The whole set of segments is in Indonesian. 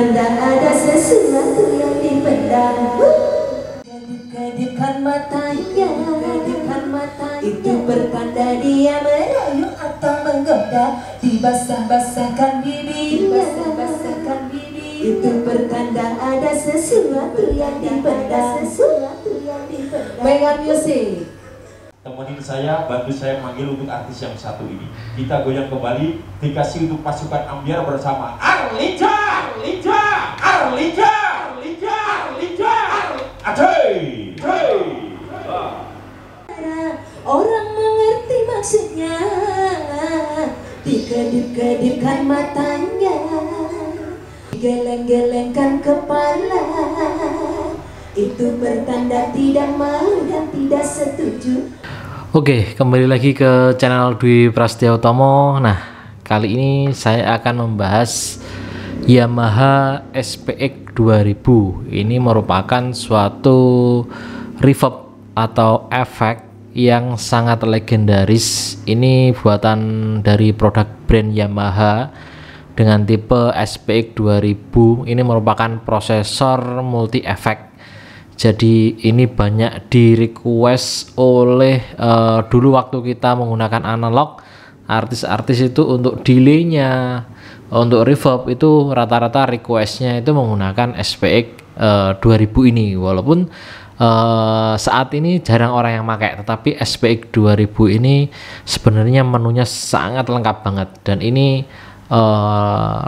bertanda ada sesuatu yang dipendam. Kedip-kedipkan matanya, itu bertanda dia merayu atau menggoda. Dibasah-basahkan bibirnya, itu bertanda ada sesuatu yang dipendam. Megan Music. Temenin saya, bantu saya manggil untuk artis yang satu ini. Kita goyang kembali, dikasih untuk pasukan Ambiar bersama Arlija, Arlija, Arlija, Arlija, Arlija, Adey, Orang mengerti maksudnya, dikedip-kedipkan matanya, digeleng-gelengkan kepala, itu bertanda tidak mau dan tidak setuju. Oke, kembali lagi ke channel Dwi Prasetyo Utomo. Nah, kali ini saya akan membahas Yamaha SPX 2000. Ini merupakan suatu reverb atau efek yang sangat legendaris. Ini buatan dari produk brand Yamaha dengan tipe SPX 2000. Ini merupakan prosesor multi efek. Jadi ini banyak di request oleh dulu waktu kita menggunakan analog, artis-artis itu untuk delaynya, untuk reverb itu rata-rata requestnya itu menggunakan SPX 2000 ini. Walaupun saat ini jarang orang yang pakai, tetapi SPX 2000 ini sebenarnya menunya sangat lengkap banget, dan ini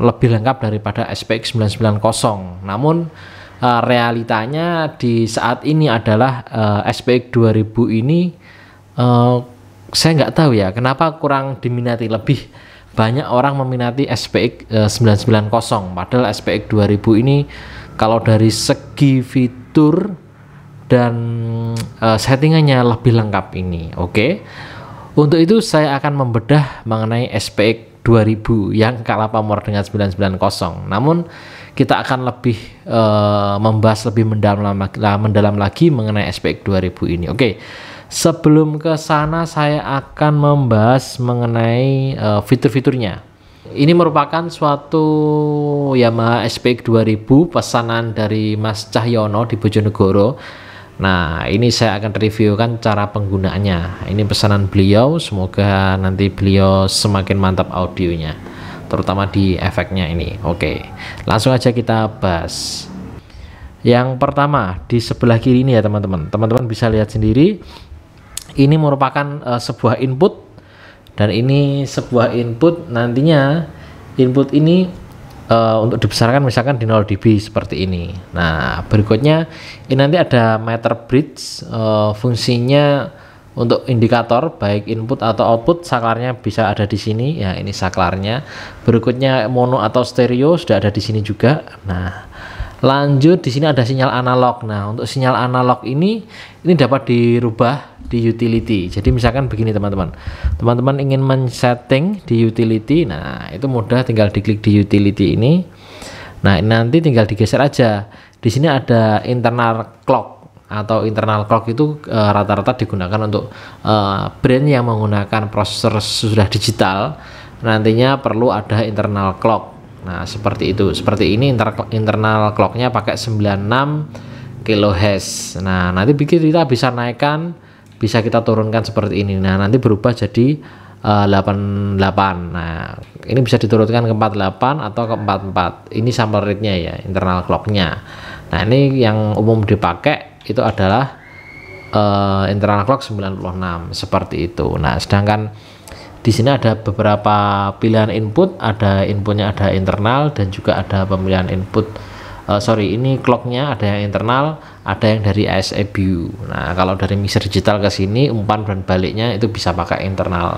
lebih lengkap daripada SPX 990. Namun realitanya di saat ini adalah SPX 2000 ini saya nggak tahu ya kenapa kurang diminati. Lebih banyak orang meminati SPX 990, padahal SPX 2000 ini kalau dari segi fitur dan settingannya lebih lengkap ini. Oke, untuk itu saya akan membedah mengenai SPX 2000 yang kalah pamor dengan 990. Namun kita akan lebih membahas lebih mendalam lagi mengenai SPX 2000 ini. Oke, sebelum ke sana saya akan membahas mengenai fitur-fiturnya. Ini merupakan suatu Yamaha SPX 2000 pesanan dari Mas Cahyono di Bojonegoro. Nah, ini saya akan reviewkan cara penggunaannya. Ini pesanan beliau, semoga nanti beliau semakin mantap audionya, terutama di efeknya ini. Oke, langsung aja kita bahas. Yang pertama di sebelah kiri ini ya teman-teman. Teman-teman bisa lihat sendiri. Ini merupakan sebuah input, dan ini sebuah input. Nantinya input ini untuk dibesarkan misalkan di 0 dB seperti ini. Nah, berikutnya ini nanti ada meter bridge, fungsinya untuk indikator baik input atau output. Saklarnya bisa ada di sini ya, ini saklarnya. Berikutnya mono atau stereo sudah ada di sini juga. Nah, lanjut di sini ada sinyal analog. Nah, untuk sinyal analog ini dapat dirubah di utility. Jadi misalkan begini teman-teman, teman-teman ingin men-setting di utility, nah itu mudah, tinggal diklik di utility ini. Nah, ini nanti tinggal digeser aja. Di sini ada internal clock, atau internal clock itu rata-rata digunakan untuk brand yang menggunakan prosesor sudah digital. Nantinya perlu ada internal clock. Nah, seperti itu. Seperti ini internal clocknya pakai 96 kHz. Nah, nanti kita bisa naikkan, bisa kita turunkan seperti ini. Nah, nanti berubah jadi 88. Nah, ini bisa diturunkan ke 48 atau ke 44. Ini sample rate-nya ya, internal clock-nya. Nah, ini yang umum dipakai itu adalah internal clock 96 seperti itu. Nah, sedangkan di sini ada beberapa pilihan input, ada inputnya ada internal dan juga ada pemilihan input. Ini clocknya ada yang internal, ada yang dari ASEBU. Nah, kalau dari mixer digital ke sini umpan dan baliknya itu bisa pakai internal.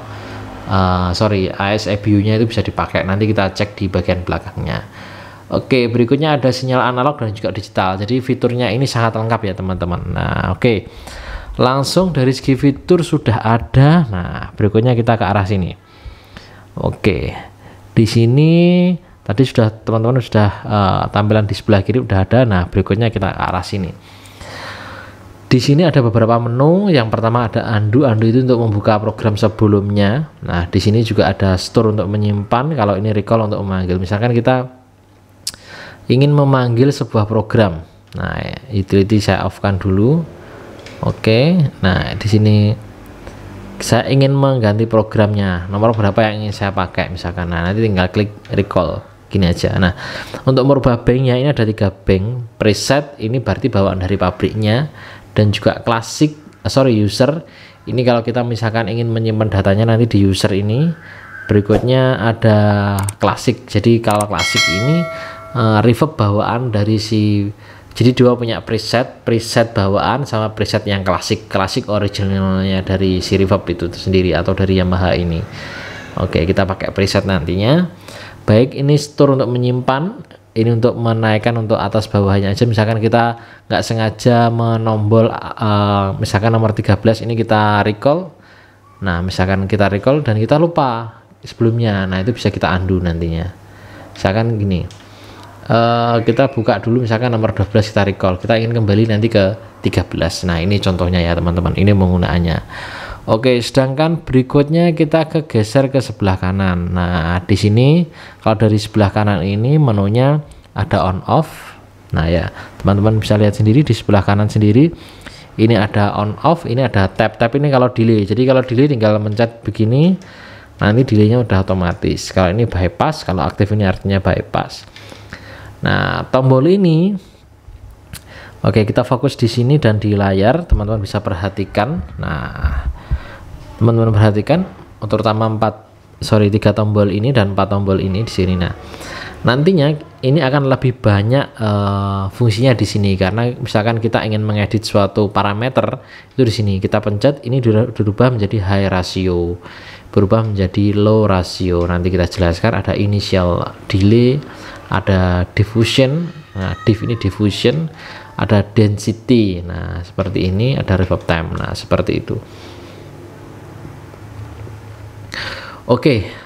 ASEBU-nya itu bisa dipakai. Nanti kita cek di bagian belakangnya. Oke, berikutnya ada sinyal analog dan juga digital. Jadi fiturnya ini sangat lengkap ya teman-teman. Nah, oke. Langsung dari segi fitur sudah ada. Nah, berikutnya kita ke arah sini. Oke. Di sini tadi sudah teman-teman sudah tampilan di sebelah kiri udah ada. Nah, berikutnya kita ke arah sini. Di sini ada beberapa menu. Yang pertama ada undo. Undo itu untuk membuka program sebelumnya. Nah, di sini juga ada store untuk menyimpan. Kalau ini recall untuk memanggil. Misalkan kita ingin memanggil sebuah program. Nah, utility saya off-kan dulu. Oke, nah di sini saya ingin mengganti programnya, nomor berapa yang ingin saya pakai misalkan. Nah, nanti tinggal klik recall gini aja. Nah, untuk merubah banknya ini ada 3 bank. Preset ini berarti bawaan dari pabriknya, dan juga klasik user ini kalau kita misalkan ingin menyimpan datanya nanti di user ini. Berikutnya ada klasik, jadi kalau klasik ini reverb bawaan dari si, jadi dua punya preset bawaan sama preset yang klasik originalnya dari si reverb itu sendiri atau dari Yamaha ini. Oke, kita pakai preset nantinya. Baik, ini store untuk menyimpan, ini untuk menaikkan untuk atas bawahnya aja. Misalkan kita nggak sengaja menombol misalkan nomor 13 ini kita recall. Nah, misalkan kita recall dan kita lupa sebelumnya, nah itu bisa kita undo nantinya. Misalkan gini, kita buka dulu misalkan nomor 12 kita recall, kita ingin kembali nanti ke 13. Nah, ini contohnya ya teman-teman, ini penggunaannya. Oke, sedangkan berikutnya kita geser ke sebelah kanan. Nah, di sini kalau dari sebelah kanan ini menunya ada on off. Nah ya, teman-teman bisa lihat sendiri di sebelah kanan sendiri. Ini ada on off, ini ada tab ini kalau delay. Jadi kalau delay tinggal mencet begini, nanti delaynya udah otomatis. Kalau ini bypass, kalau aktif ini artinya bypass. Nah, tombol ini, oke, kita fokus di sini dan di layar, teman-teman bisa perhatikan. Nah, teman-teman perhatikan, terutama 3 tombol ini dan 4 tombol ini di sini. Nah, nantinya ini akan lebih banyak fungsinya di sini, karena misalkan kita ingin mengedit suatu parameter itu di sini kita pencet, ini dirubah menjadi high ratio, berubah menjadi low ratio. Nanti kita jelaskan ada initial delay, ada diffusion. Nah, ini diffusion, ada density. Nah, seperti ini, ada reverb time. Nah, seperti itu. Oke.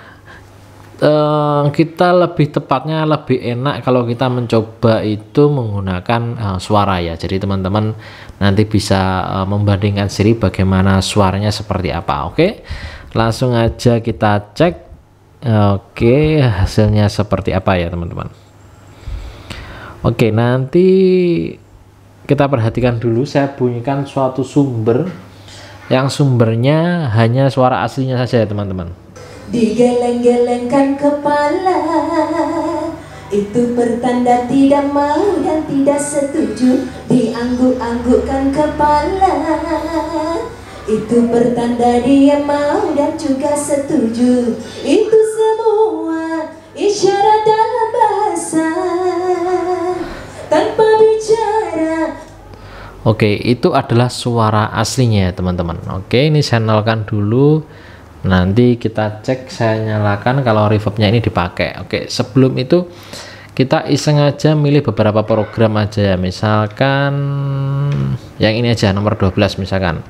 Kita lebih tepatnya lebih enak kalau kita mencoba itu menggunakan suara ya. Jadi teman-teman nanti bisa membandingkan sendiri bagaimana suaranya seperti apa. Oke, langsung aja kita cek. Oke, hasilnya seperti apa ya teman-teman. Oke, nanti kita perhatikan dulu, saya bunyikan suatu sumber yang sumbernya hanya suara aslinya saja ya teman-teman. Digeleng-gelengkan kepala, itu pertanda tidak mau dan tidak setuju. Diangguk-anggukkan kepala, itu pertanda dia mau dan juga setuju. Itu semua isyarat dalam bahasa tanpa bicara. Oke, itu adalah suara aslinya ya teman-teman. Oke, ini saya nyalakan dulu. Nanti kita cek, saya nyalakan kalau reverbnya ini dipakai. Oke, sebelum itu kita iseng aja milih beberapa program aja ya. Misalkan yang ini aja, nomor 12 misalkan.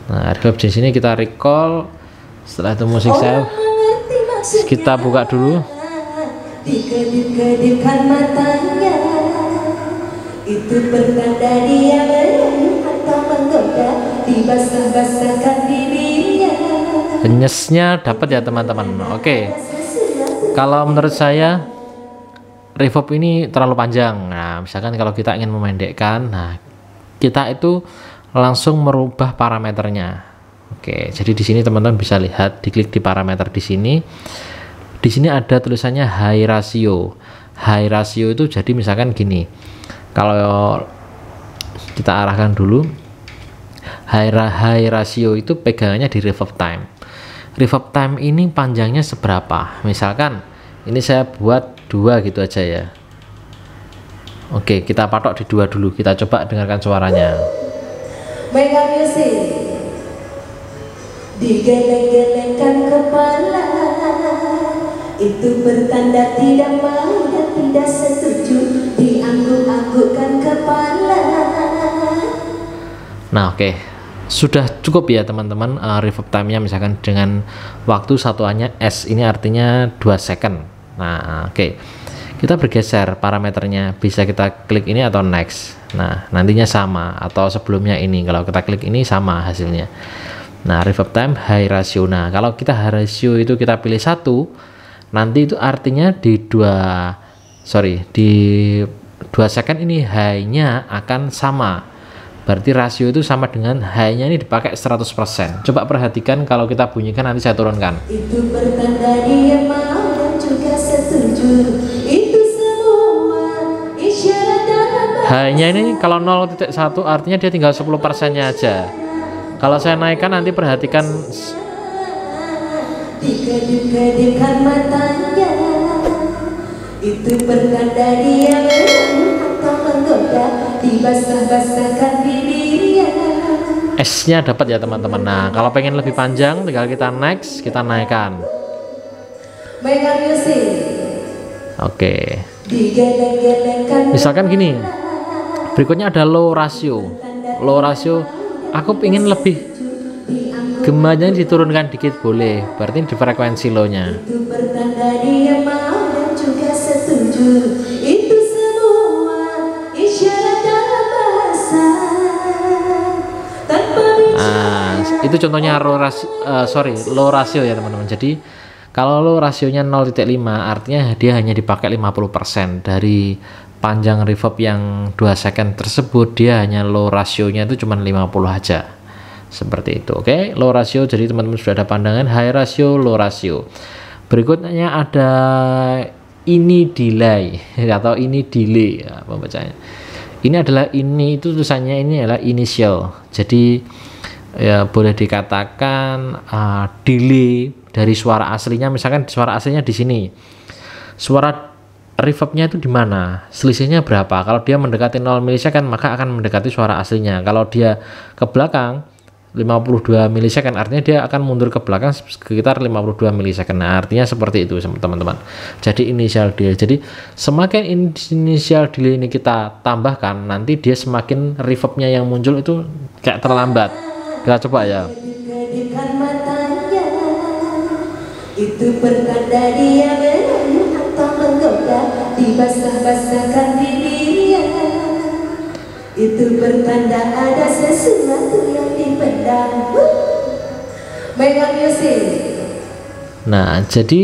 Nah, reverb di sini kita recall. Setelah itu musik saya kita buka dulu. Dikedip-kedipkan matanya, itu pertanda dia merayu atau menggoda, dibasah-basahkan bibirnya. Nyesnya dapat ya teman-teman. Oke, kalau menurut saya reverb ini terlalu panjang. Nah, misalkan kalau kita ingin memendekkan, nah kita itu langsung merubah parameternya. Oke, jadi di sini teman-teman bisa lihat, diklik di parameter di sini. Di sini ada tulisannya high ratio. High ratio itu jadi misalkan gini. Kalau kita arahkan dulu, high ratio itu pegangannya di reverb time. Reverb time ini panjangnya seberapa? Misalkan ini saya buat 2 gitu aja ya. Oke, kita patok di 2 dulu. Kita coba dengarkan suaranya. Mega Music. Digeleng-gelengkan kepala, itu pertanda tidak mau dan tidak setuju. Diangguk-anggukkan kepala. Nah, oke. Sudah cukup ya teman-teman reverb time-nya, misalkan dengan waktu satuannya S, ini artinya 2 second. Nah, oke. Kita bergeser parameternya, bisa kita klik ini atau next. Nah, nantinya sama, atau sebelumnya ini kalau kita klik ini sama hasilnya. Nah, reverb time high ratio. Nah, kalau kita high ratio itu kita pilih 1, nanti itu artinya di 2 sorry, di 2 second ini high-nya akan sama. Berarti rasio itu sama dengan high-nya ini dipakai 100%. Coba perhatikan kalau kita bunyikan, nanti saya turunkan. Itu bertanda dia mau dan juga setuju. Itu semua isyarat dalam High-nya ini kalau 0.1 artinya dia tinggal 10%-nya aja. Kalau saya naikkan, nanti perhatikan dikedip-kedipkan matanya. Itu bertanda dia merayu atau menggoda, dibasah-basahkan bibirnya. S-nya dapat ya teman-teman. Nah, kalau pengen lebih panjang, tinggal kita next, kita naikkan. Mega Music. Oke. Digeleng-gelengkan. Misalkan gini. Berikutnya ada low ratio. Low ratio, aku ingin lebih gemanya diturunkan dikit boleh. Berarti di frekuensi low-nya. Itu bertanda dia mau dan juga setuju. Itu semua isyarat dalam bahasa tanpa bicara. Nah, itu contohnya low ratio ya teman-teman. Jadi kalau low rasionya 0.5 artinya dia hanya dipakai 50% dari panjang reverb yang 2 second tersebut. Dia hanya low rasionya itu cuma 50 aja, seperti itu. Oke, low ratio. Jadi teman-teman sudah ada pandangan high ratio, low ratio. Berikutnya ada ini delay atau ini delay ya, pembacanya. Ini adalah ini, itu tulisannya ini adalah initial. Jadi ya boleh dikatakan delay dari suara aslinya. Misalkan suara aslinya di sini, suara reverbnya itu di mana, selisihnya berapa. Kalau dia mendekati 0 milisecond maka akan mendekati suara aslinya. Kalau dia ke belakang 52 milisecond artinya dia akan mundur ke belakang sekitar 52 milisecond. Nah, artinya seperti itu teman-teman. Jadi initial delay. Jadi semakin initial delay ini kita tambahkan, nanti dia semakin reverbnya yang muncul itu kayak terlambat. Kita coba ya. Dikedipkan matanya. Itu pertanda dia merayu atau menggoda, dibasah-basahkan bibirnya. Itu bertanda ada sesuatu yang dipendam. Mega Music. Nah, jadi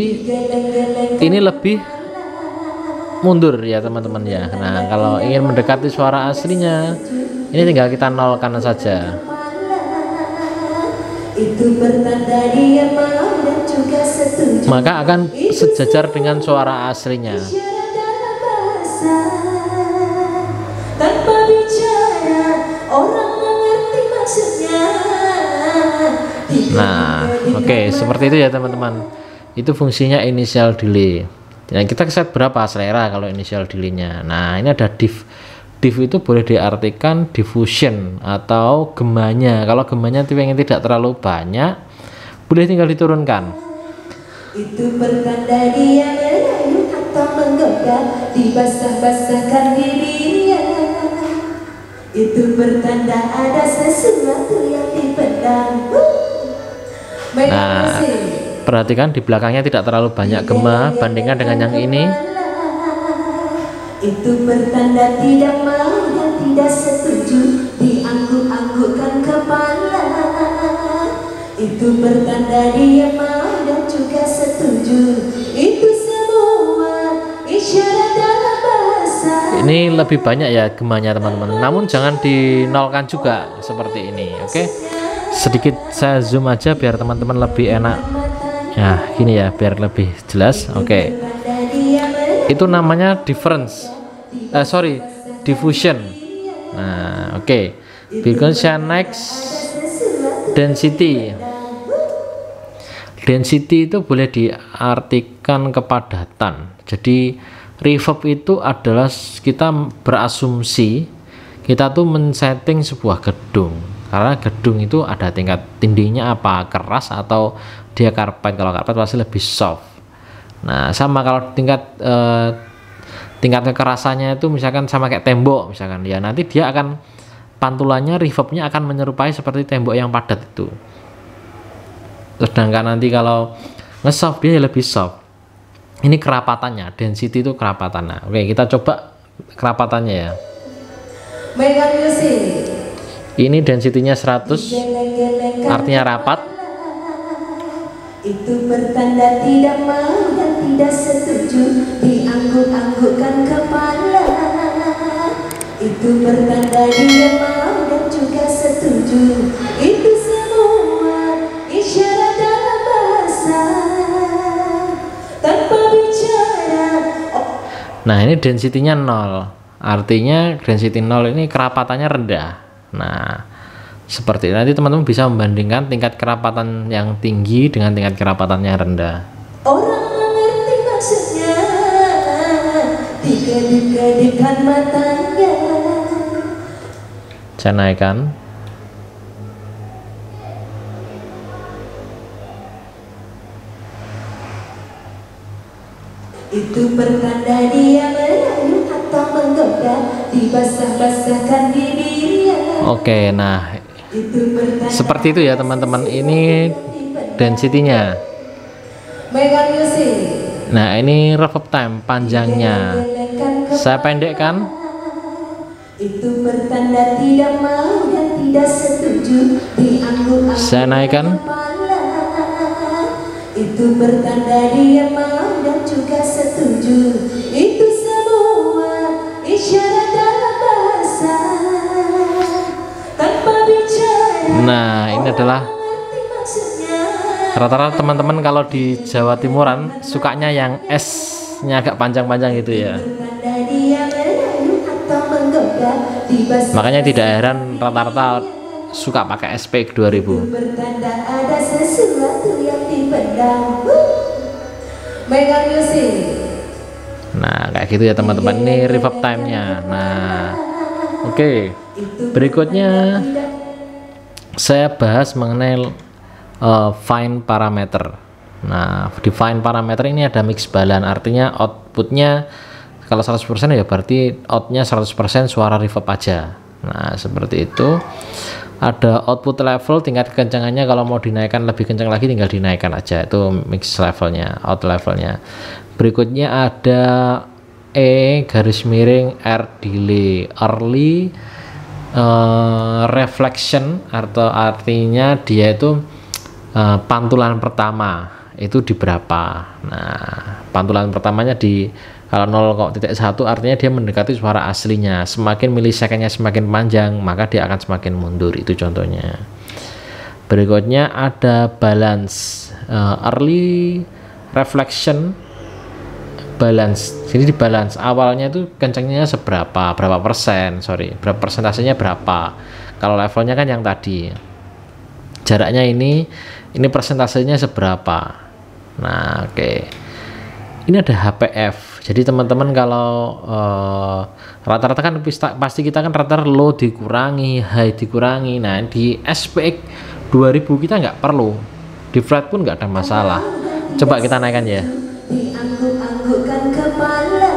ini lebih mundur ya teman-teman ya. Nah, kalau ingin mendekati suara aslinya, ini tinggal kita nolkan saja. Itu bertanda dia mau dan juga setuju. Maka akan sejajar dengan suara aslinya. Isyarat dalam bahasa tanpa bicara, orang mengerti maksudnya. Nah, oke, seperti itu ya teman-teman. Itu fungsinya initial delay. Dan kita set berapa selera kalau initial delay-nya. Nah, ini ada diff. Diff itu boleh diartikan diffusion atau gemanya. Kalau gemanya pengen tidak terlalu banyak, boleh tinggal diturunkan. Itu bertanda dia merayu atau menggoda, dibasah-basahkan bibirnya. Itu bertanda ada sesuatu yang dipendam. Nah, perhatikan di belakangnya tidak terlalu banyak gema bandingkan dengan yang ini. Itu bertanda tidak mau dan tidak setuju, diangguk-anggukkan kepala. Itu bertanda dia mau dan juga setuju. Itu semua isyarat dalam bahasa. Ini lebih banyak ya gemanya teman-teman. Namun jangan dinolkan juga seperti ini. Oke. Sedikit saya zoom aja biar teman-teman lebih enak. Nah, gini ya biar lebih jelas. Oke. Itu namanya diffusion. Nah, oke. Berikutnya next density. Density itu boleh diartikan kepadatan. Jadi reverb itu adalah kita berasumsi kita tuh men-setting sebuah gedung. Karena gedung itu ada tingkat tingginya apa, keras atau dia karpet. Kalau karpet pasti lebih soft. Nah, sama kalau tingkat kekerasannya itu misalkan sama kayak tembok misalkan ya, nanti dia akan pantulannya reverbnya akan menyerupai seperti tembok yang padat itu. Sedangkan nanti kalau nge-soft dia lebih soft. Ini kerapatannya, density itu kerapatannya. Oke, kita coba kerapatannya ya. Mega Music. Ini density-nya 100, artinya rapat. Itu bertanda tidak mau dan tidak setuju, diangguk-anggukkan kepala. Itu bertanda dia mau dan juga setuju. Itu semua isyarat dalam bahasa tanpa bicara. Nah, ini density-nya 0. Artinya density 0 ini kerapatannya rendah. Nah, seperti itu. Nanti teman-teman bisa membandingkan tingkat kerapatan yang tinggi dengan tingkat kerapatannya rendah. Orang mengerti maksudnya, dikedip-kedipkan matanya. Saya naikkan. Itu pertanda dia merayu atau menggoda, dibasah-basahkan bibirnya. Oke, nah Itu pertanda seperti itu ya teman-teman. Ini density-nya. Megang musik. Nah, ini reverb time panjangnya. Saya pendekkan. Itu pertanda tidak mau dan tidak setuju, diangguk-anggukkan Saya naikkan. kepala. Itu pertanda dia mau dan juga setuju. Itu semua isyarat dalam bahasa tanpa bicara. Nah, ini adalah Mengerti maksudnya. rata-rata teman-teman kalau di Jawa Timuran sukanya yang S-nya agak panjang-panjang gitu ya. Pertanda dia merayu atau menggoda, dibasah. Makanya tidak heran rata-rata suka pakai SPX 2000. Bertanda ada sesuatu yang dipendam. Megang musik. Nah, kayak gitu ya teman-teman. Ini reverb time-nya. Nah, oke. Berikutnya saya bahas mengenai fine parameter. Nah, di fine parameter ini ada mix balance, artinya outputnya kalau 100% ya berarti outnya 100% suara reverb aja. Nah, seperti itu. Ada output level, tingkat kekencangannya kalau mau dinaikkan lebih kencang lagi tinggal dinaikkan aja, itu mix levelnya, out levelnya. Berikutnya ada garis miring R delay, early reflection, atau artinya dia itu pantulan pertama itu di berapa. Nah, pantulan pertamanya di kalau 0,1 artinya dia mendekati suara aslinya. Semakin milisekonnya semakin panjang, maka dia akan semakin mundur. Itu contohnya. Berikutnya ada balance, early reflection balance. Jadi di balance awalnya itu kencangnya seberapa, berapa persen, berapa persentasenya berapa. Kalau levelnya kan yang tadi. Jaraknya ini persentasenya seberapa. Nah, oke. Ini ada HPF. Jadi teman-teman kalau rata-rata kan pasti kita kan rata-rata low dikurangi, high dikurangi. Nah, di SPX 2000 kita nggak perlu, di flat pun nggak ada masalah. Coba kita naikkan ya. Diangguk-anggukkan kepala.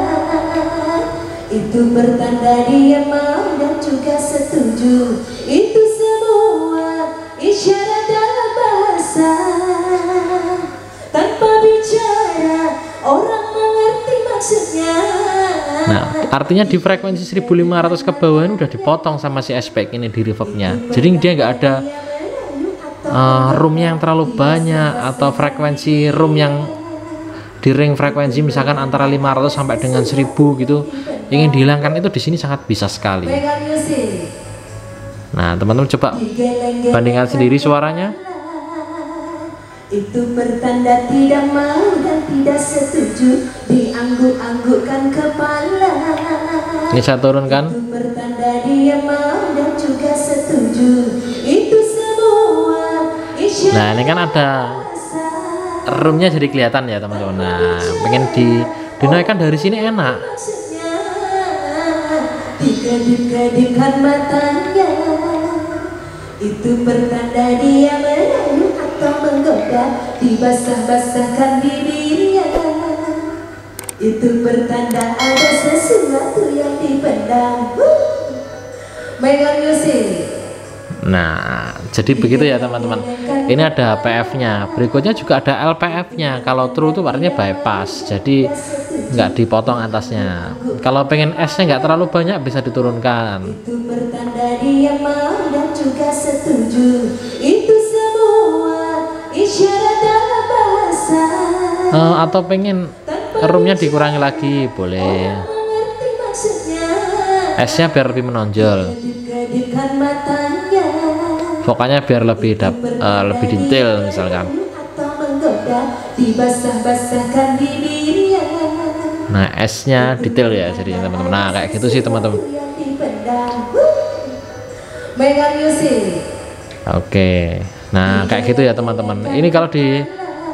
Itu bertanda dia mau dan juga setuju. Itu semua isyarat dalam bahasa tanpa bicara. Orang mengerti maksudnya. Nah, artinya di frekuensi 1500 ke bawah ini udah dipotong sama si SPX ini di reverbnya. Jadi dia nggak ada room yang terlalu banyak atau frekuensi room yang di ring frekuensi misalkan antara 500 sampai dengan 1000 gitu ingin dihilangkan, itu di sini sangat bisa sekali. Nah, teman-teman coba bandingkan sendiri suaranya. Itu pertanda tidak mau dan tidak setuju, diangguk-anggukkan kepala. Ini saya turunkan. Itu pertanda dia mau dan juga setuju. Itu semua isyarat. Nah, ini kan ada roomnya jadi kelihatan ya teman-teman. Nah, pengen dinaikkan dari sini enak. Maksudnya dikedip-kedipkan matanya. Itu pertanda dia merayu atau menggoda, dibasah-basahkan bibirnya. Itu pertanda ada sesuatu yang dipendam. Megang musik. Nah, jadi begitu ya teman-teman. Ini ada HPF-nya. Berikutnya juga ada LPF-nya. Kalau true itu artinya bypass, jadi nggak dipotong atasnya. Kalau pengen S-nya nggak terlalu banyak bisa diturunkan. Itu pertanda dia mau dan juga setuju. Itu semua isyarat dalam bahasa Atau pengen roomnya dikurangi lagi boleh. S-nya biar lebih menonjol, pokoknya biar lebih lebih detail misalkan. Nah S-nya detail ya jadi teman-teman. Nah kayak gitu sih teman-teman. Oke, nah kayak gitu ya teman-teman. Ini kalau di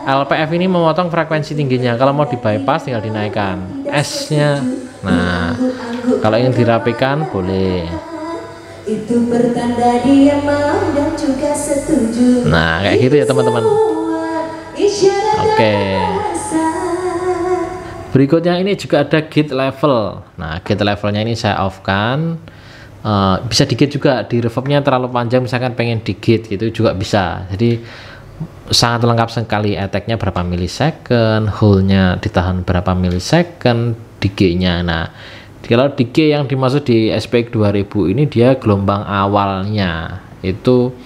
LPF ini memotong frekuensi tingginya, kalau mau di bypass tinggal dinaikkan S-nya. Nah kalau ingin dirapikan boleh. Itu pertanda dia mau dan juga setuju. Nah kayak gitu ya teman-teman. Oke, berikutnya ini juga ada gate level. Nah gate levelnya ini saya off kan. Bisa di gate juga, di reverbnya terlalu panjang misalkan pengen di gate gitu juga bisa. Jadi sangat lengkap sekali, attack-nya berapa millisecond, hold-nya ditahan berapa millisecond, decay-nya. Nah kalau decay yang dimaksud di SPX 2000 ini dia gelombang awalnya itu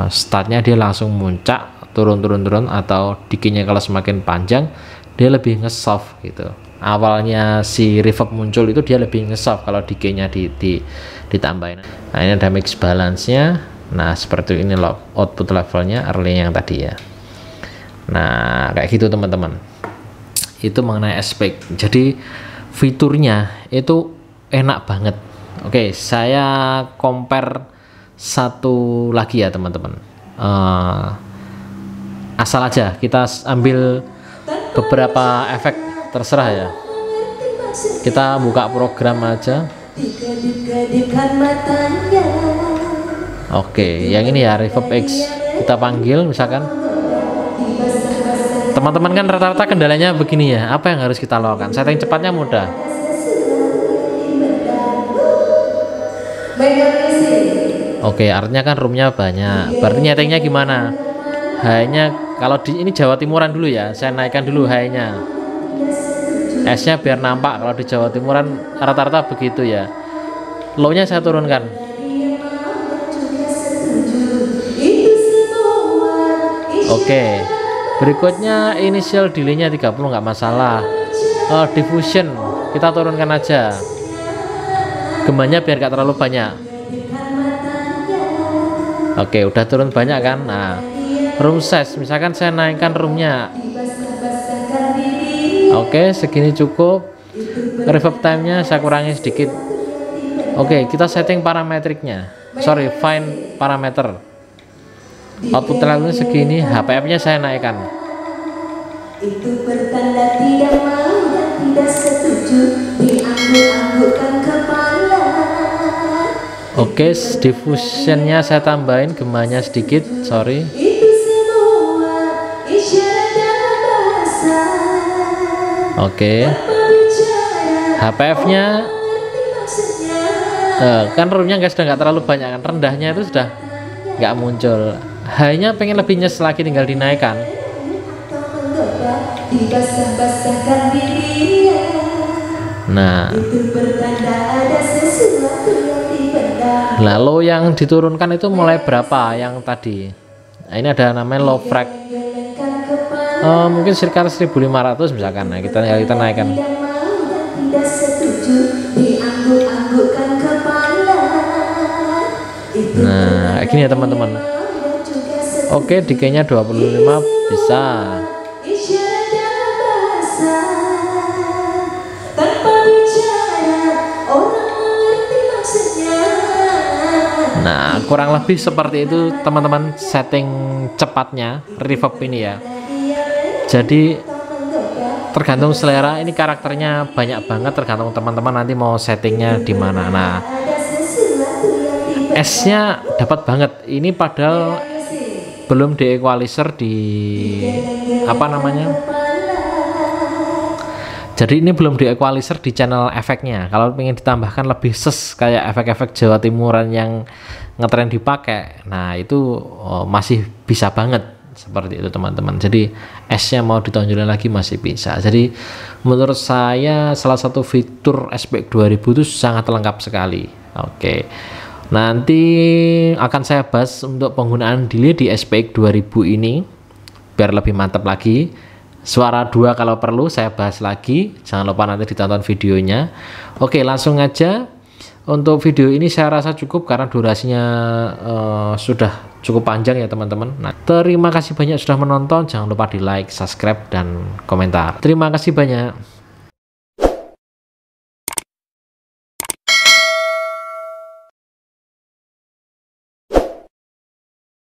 startnya dia langsung muncak turun, atau decay-nya kalau semakin panjang dia lebih nge-soft gitu. Awalnya si reverb muncul itu dia lebih nge-soft kalau decay-nya ditambahin. Nah ini ada mix balance-nya. Nah seperti ini output levelnya early yang tadi ya. Nah kayak gitu teman-teman, itu mengenai aspek. Jadi fiturnya itu enak banget. Oke, saya compare satu lagi ya teman-teman. Asal aja kita ambil beberapa efek, terserah ya. Kita buka program aja. Oke, yang ini ya Reverb X. Kita panggil misalkan. Teman-teman kan rata-rata kendalanya begini ya. Apa yang harus kita lakukan? Setting cepatnya mudah. Oke, artinya kan roomnya banyak. Berarti nyetingnya gimana? High-nya kalau di ini Jawa Timuran dulu ya. Saya naikkan dulu high-nya. S-nya biar nampak. Kalau di Jawa Timuran rata-rata begitu ya. Low-nya saya turunkan. Oke, berikutnya initial delay-nya 30 nggak masalah. Diffusion kita turunkan aja. Gemanya biar nggak terlalu banyak. Oke, udah turun banyak kan. Nah, room size misalkan saya naikkan roomnya. Oke, segini cukup. Reverb time-nya saya kurangi sedikit. Oke, kita setting parametriknya. Find parameter. Output levelnya segini, HPF-nya saya naikkan. Itu pertanda tidak mau dan tidak setuju, diangguk-anggukkan kepala. Oke, diffusion-nya saya tambahin, gemanya sedikit, sorry. Itu semua isyarat dalam bahasa. Oke. HPF-nya kan roomnya sudah nggak terlalu banyak kan, rendahnya itu sudah nggak muncul. High-nya pengen lebih nyes lagi, tinggal dinaikkan. Nah, lalu yang diturunkan itu mulai berapa yang tadi? Nah, ini ada namanya low frag. Mungkin sekitar 1500 misalkan. Nah, kita naikkan. Nah, gini ya teman-teman. Oke, decay-nya 25 bisa. Nah, kurang lebih seperti itu teman-teman setting cepatnya reverb ini ya. Jadi tergantung selera, ini karakternya banyak banget, tergantung teman-teman nanti mau settingnya di mana. Nah, S-nya dapat banget. Ini padahal belum di equalizer di apa namanya. Jadi ini belum di equalizer di channel efeknya. Kalau ingin ditambahkan lebih ses kayak efek-efek Jawa Timuran yang ngetren dipakai, nah itu masih bisa banget seperti itu teman-teman. Jadi S-nya mau ditonjolin lagi masih bisa. Jadi menurut saya salah satu fitur SPX 2000 itu sangat lengkap sekali. Oke. Nanti akan saya bahas untuk penggunaan delay di SPX 2000 ini biar lebih mantap lagi. suara 2 kalau perlu saya bahas lagi. Jangan lupa nanti ditonton videonya. Oke, langsung aja. Untuk video ini saya rasa cukup karena durasinya sudah cukup panjang ya teman-teman. Nah, terima kasih banyak sudah menonton. Jangan lupa di like, subscribe, dan komentar. Terima kasih banyak.